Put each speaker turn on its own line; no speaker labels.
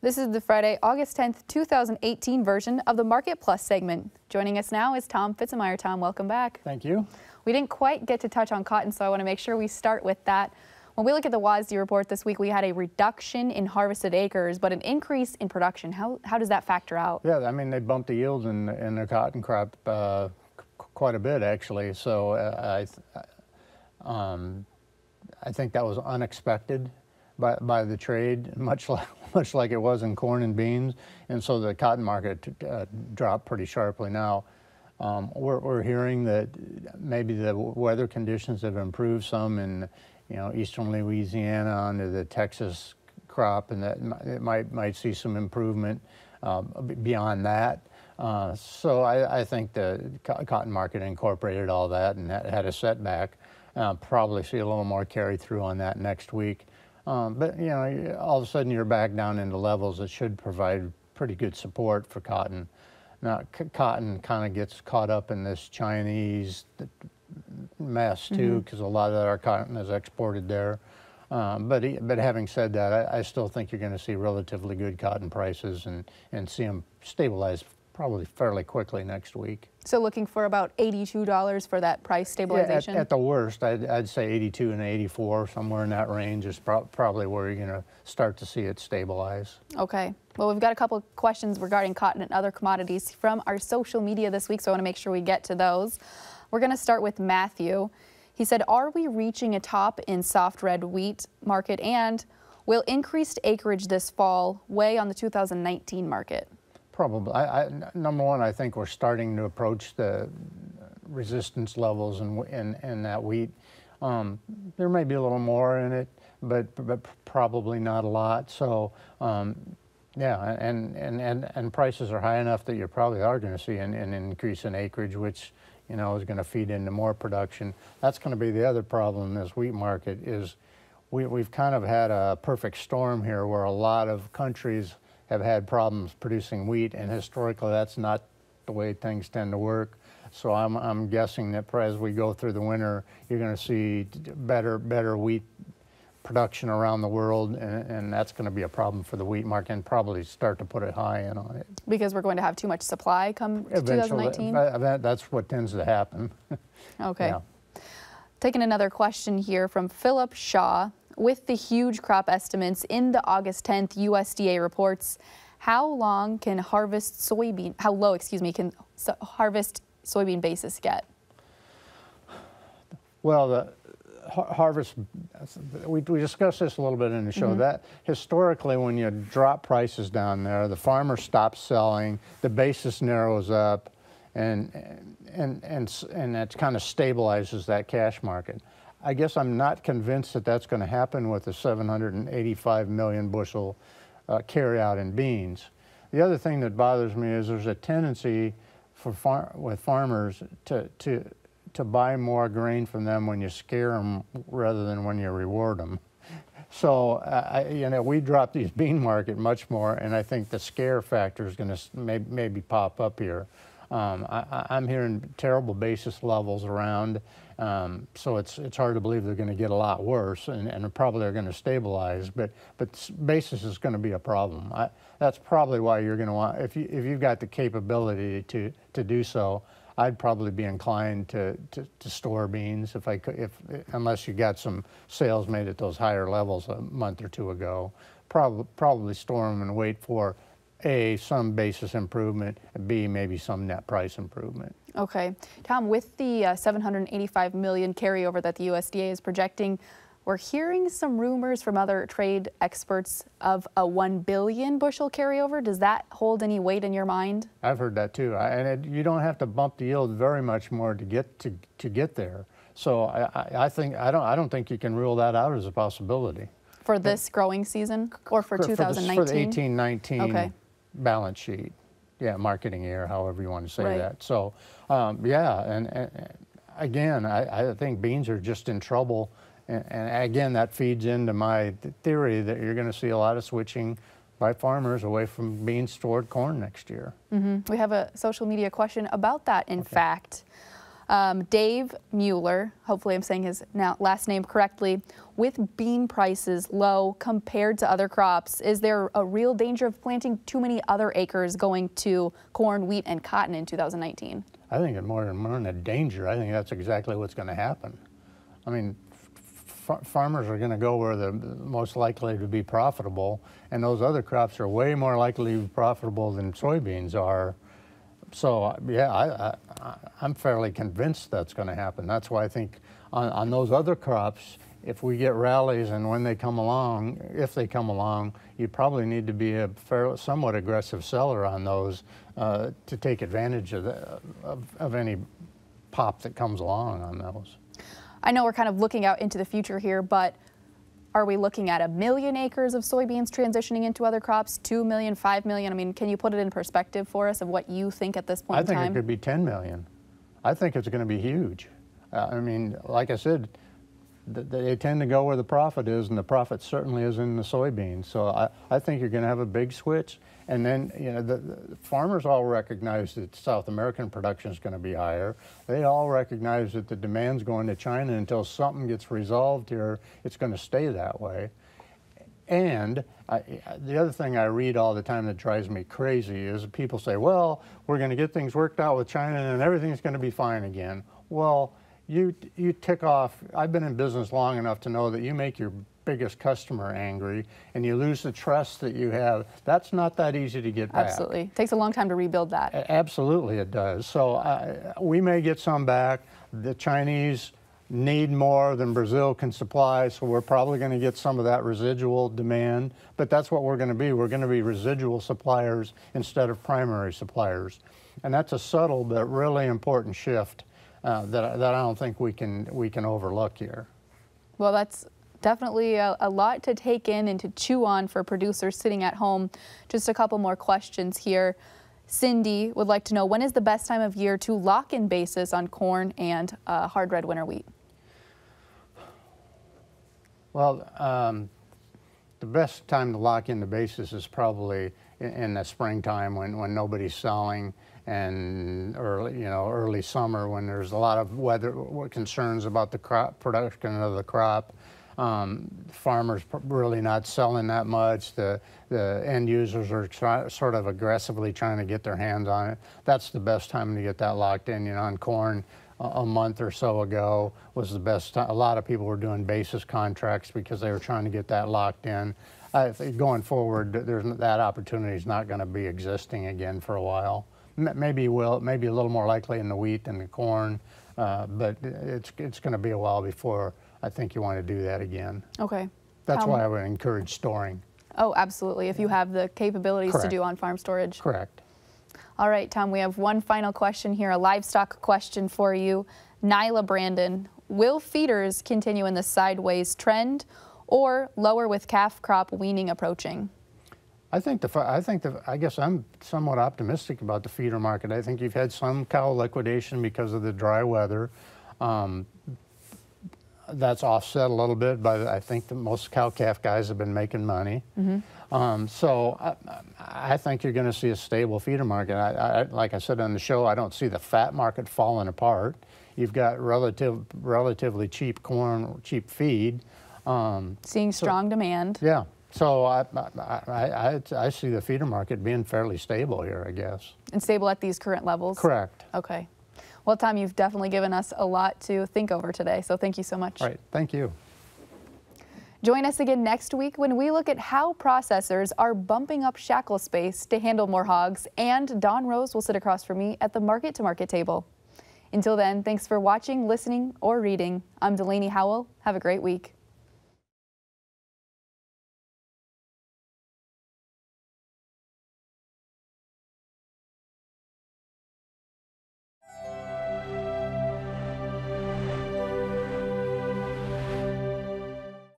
This is the Friday, August 10th, 2018 version of the Market Plus segment. Joining us now is Tomm Pfitzenmaier. Tom, welcome back.
Thank you.
We didn't quite get to touch on cotton, so I want to make sure we start with that. When we look at the WASDE report this week, we had a reduction in harvested acres, but an increase in production. How does that factor out?
Yeah, I mean, they bumped the yields in the cotton crop quite a bit, actually. So I think that was unexpected by the trade, much like it was in corn and beans, and so the cotton market dropped pretty sharply. Now we're hearing that maybe the weather conditions have improved some in eastern Louisiana onto the Texas crop, and that it might see some improvement beyond that. So I think the cotton market incorporated all that and had a setback. Probably see a little more carry through on that next week. But all of a sudden you're back down into levels that should provide pretty good support for cotton. Now cotton kind of gets caught up in this Chinese mess too, because a lot of our cotton is exported there. But having said that, I still think you're going to see relatively good cotton prices and see them stabilize probably fairly quickly next week.
So looking for about $82 for that price stabilization?
Yeah, at the worst, I'd say 82 and 84, somewhere in that range is probably where you're going to start to see it stabilize.
Okay. Well, we've got a couple of questions regarding cotton and other commodities from our social media this week, so I want to make sure we get to those. We're going to start with Matthew. He said, are we reaching a top in soft red wheat market, and will increased acreage this fall weigh on the 2019 market?
Probably. Number one, I think we're starting to approach the resistance levels in that wheat. There may be a little more in it, but probably not a lot. So, yeah, and prices are high enough that you probably are going to see an increase in acreage, which is going to feed into more production. That's going to be the other problem in this wheat market is we've kind of had a perfect storm here where a lot of countries have had problems producing wheat, and historically that's not the way things tend to work. So I'm guessing that as we go through the winter, you're going to see better wheat production around the world, and that's going to be a problem for the wheat market and probably start to put a high in on it.
Because we're going to have too much supply come 2019?
That's what tends to happen.
Okay.
Yeah.
Taking another question here from Philip Shaw. With the huge crop estimates in the August 10th USDA reports, how low can harvest soybean basis get?
Well, the harvest, we discussed this a little bit in the show, that historically when you drop prices down there, the farmer stops selling, the basis narrows up, and that kind of stabilizes that cash market. I guess I'm not convinced that that's going to happen with the 785 million bushel carryout in beans. The other thing that bothers me is there's a tendency with farmers to buy more grain from them when you scare them rather than when you reward them. So we drop these bean market much more, and I think the scare factor is going to maybe pop up here. I'm hearing terrible basis levels around, so it's hard to believe they're going to get a lot worse, and probably they're going to stabilize. But basis is going to be a problem. That's probably why you're going to want, if you've got the capability to do so, I'd probably be inclined to store beans unless you got some sales made at those higher levels a month or two ago. Probably store them and wait for A, some basis improvement, and B, maybe some net price improvement.
Okay. Tom, with the 785 million carryover that the USDA is projecting, we're hearing some rumors from other trade experts of a 1 billion bushel carryover. Does that hold any weight in your mind?
I've heard that too, you don't have to bump the yield very much more to get there. So I don't think you can rule that out as a possibility.
For this growing season, or for 2019?
For the 18-19
okay.
balance sheet. Yeah, marketing year, however you want to say
right.
that. So, yeah, and again, I think beans are just in trouble. And again, that feeds into my theory that you're going to see a lot of switching by farmers away from beans toward corn next year.
We have a social media question about that, in fact. Dave Mueller, hopefully I'm saying his last name correctly, with bean prices low compared to other crops, is there a real danger of planting too many other acres going to corn, wheat, and cotton in 2019?
I think it's more than a danger. I think that's exactly what's going to happen. I mean, farmers are going to go where they're most likely to be profitable, and those other crops are way more likely to be profitable than soybeans are. So yeah, I'm fairly convinced that's going to happen. That's why I think on those other crops, if we get rallies and when they come along, if they come along, you probably need to be a somewhat aggressive seller on those to take advantage of any pop that comes along on those.
I know we're kind of looking out into the future here, but are we looking at 1 million acres of soybeans transitioning into other crops, 2 million, 5 million? I mean, can you put it in perspective for us of what you think at this point in time?
I think it could be 10 million. I think it's going to be huge. I mean, like I said, they tend to go where the profit is, and the profit certainly is in the soybeans. So I think you're going to have a big switch. And then, you know, the farmers all recognize that South American production is going to be higher. They all recognize that the demand's going to China. Until something gets resolved here, it's going to stay that way. And the other thing I read all the time that drives me crazy is people say, well, we're going to get things worked out with China and everything's going to be fine again. Well, you tick off, I've been in business long enough to know that you make your biggest customer angry and you lose the trust that you have. That's not that easy to get back.
Absolutely. It takes a long time to rebuild that.
Absolutely it does. So we may get some back. The Chinese need more than Brazil can supply, so we're probably going to get some of that residual demand, but that's what we're going to be. We're going to be residual suppliers instead of primary suppliers. And that's a subtle but really important shift that I don't think we can overlook here.
Well, that's definitely a lot to take in and to chew on for producers sitting at home. Just a couple more questions here. Cindy would like to know, when is the best time of year to lock in basis on corn and hard red winter wheat?
Well, the best time to lock in the basis is probably in the springtime when nobody's selling, and early summer when there's a lot of weather concerns about the crop production of the crop. Farmers really not selling that much. The end users are sort of aggressively trying to get their hands on it. That's the best time to get that locked in. You know, on corn, a month or so ago was the best time. A lot of people were doing basis contracts because they were trying to get that locked in. I think going forward, that opportunity is not going to be existing again for a while. Maybe a little more likely in the wheat than the corn, but it's going to be a while before I think you want to do that again.
Okay.
That's why I would encourage storing.
Oh, absolutely, if you have the capabilities
Correct.
to do on-farm storage.
Correct.
All right, Tom, we have one final question here, a livestock question for you. Nyla Brandon, will feeders continue in the sideways trend or lower with calf crop weaning approaching?
I guess I'm somewhat optimistic about the feeder market. I think you've had some cow liquidation because of the dry weather. That's offset a little bit by I think that most cow-calf guys have been making money. Mm-hmm. So I think you're going to see a stable feeder market. Like I said on the show, I don't see the fat market falling apart. You've got relatively cheap corn, cheap feed.
Seeing strong demand.
Yeah. So I see the feeder market being fairly stable here, I guess.
And stable at these current levels?
Correct.
Okay. Well, Tom, you've definitely given us a lot to think over today, so thank you so much.
All right. Thank you.
Join us again next week when we look at how processors are bumping up shackle space to handle more hogs, and Don Rose will sit across from me at the Market to Market table. Until then, thanks for watching, listening, or reading. I'm Delaney Howell. Have a great week.